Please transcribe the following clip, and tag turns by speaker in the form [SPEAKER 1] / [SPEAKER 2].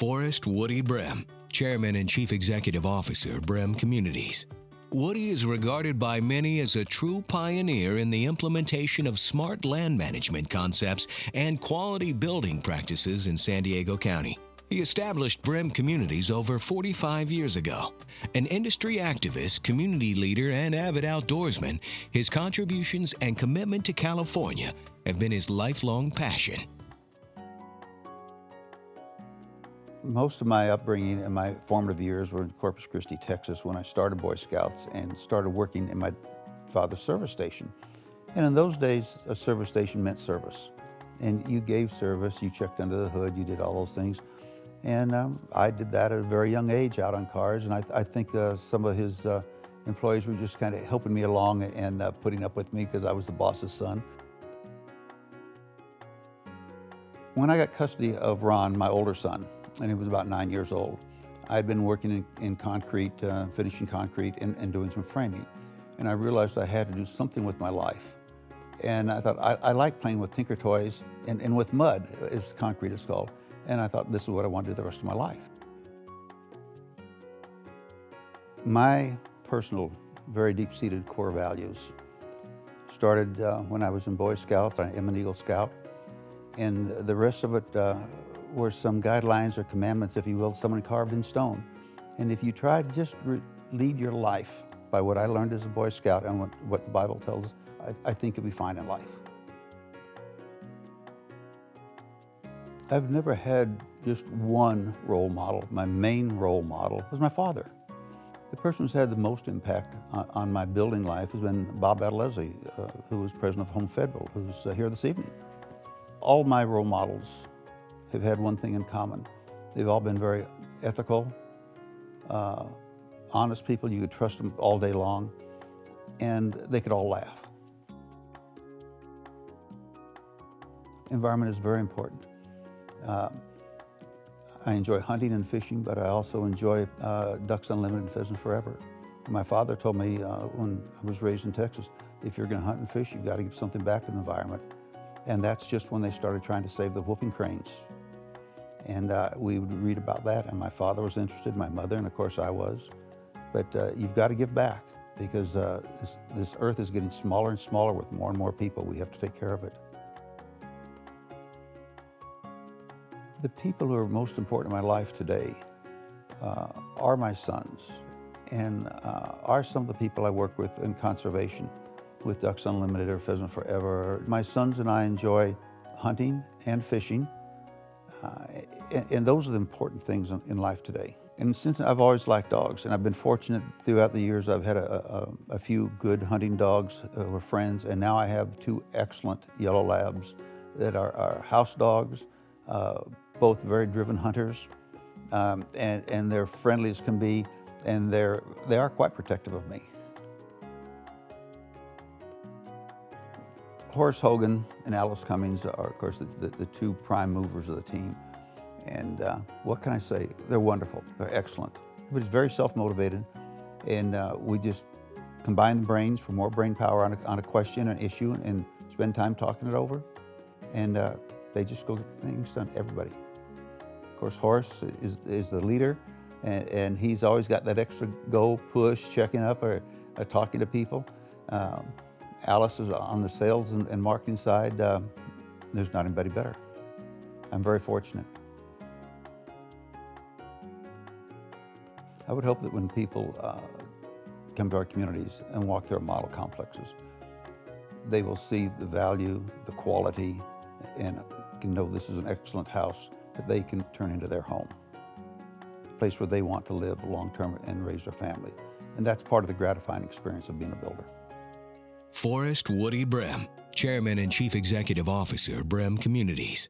[SPEAKER 1] Forrest Woody Brehm, Chairman and Chief Executive Officer, Brehm Communities. Woody is regarded by many as a true pioneer in the implementation of smart land management concepts and quality building practices in San Diego County. He established Brehm Communities over 45 years ago. An industry activist, community leader, and avid outdoorsman, his contributions and commitment to California have been his lifelong passion.
[SPEAKER 2] Most of my upbringing and my formative years were in Corpus Christi, Texas, when I started Boy Scouts and started working in my father's service station. And in those days, a service station meant service. And you gave service, you checked under the hood, you did all those things. And I did that at a very young age out on cars, and I think some of his employees were just kind of helping me along and putting up with me because I was the boss's son. When I got custody of Ron, my older son, and he was about 9 years old, I had been working in concrete, finishing concrete and doing some framing. And I realized I had to do something with my life. And I thought, I like playing with Tinker Toys and with mud, as concrete is called. And I thought, this is what I want to do the rest of my life. My personal, very deep-seated core values started when I was in Boy Scouts. I am an Eagle Scout. And the rest of it were some guidelines or commandments, if you will, someone carved in stone. And if you try to just lead your life by what I learned as a Boy Scout and what the Bible tells us, I think you'll be fine in life. I've never had just one role model. My main role model was my father. The person who's had the most impact on my building life has been Bob Adalesi, who was president of Home Federal, who's here this evening. All my role models have had one thing in common. They've all been very ethical, honest people. You could trust them all day long, and they could all laugh. Environment is very important. I enjoy hunting and fishing, but I also enjoy ducks unlimited and pheasants forever. My father told me when I was raised in Texas, if you're going to hunt and fish, you've got to give something back to the environment. And that's just when they started trying to save the whooping cranes. And we would read about that, and my father was interested, my mother, and of course I was. But you've got to give back, because this earth is getting smaller and smaller with more and more people. We have to take care of it. The people who are most important in my life today are my sons, and are some of the people I work with in conservation with Ducks Unlimited or Pheasant Forever. My sons and I enjoy hunting and fishing, and those are the important things in life today. And since I've always liked dogs, and I've been fortunate throughout the years, I've had a few good hunting dogs who were friends, and now I have two excellent yellow labs that are house dogs, both very driven hunters, and they're friendly as can be, and they are quite protective of me. Horace Hogan and Alice Cummings are, of course, the two prime movers of the team. And what can I say? They're wonderful. They're excellent. But it's very self-motivated, and we just combine the brains for more brain power on a question, an issue, and spend time talking it over. And they just go get things done, everybody. Of course, Horace is the leader, and he's always got that extra go, push, checking up, or talking to people. Alice is on the sales and marketing side. There's not anybody better. I'm very fortunate. I would hope that when people come to our communities and walk through our model complexes, they will see the value, the quality, and can know this is an excellent house that they can turn into their home, a place where they want to live long-term and raise their family. And that's part of the gratifying experience of being a builder.
[SPEAKER 1] Forrest Woody Brehm, Chairman and Chief Executive Officer, Brehm Communities.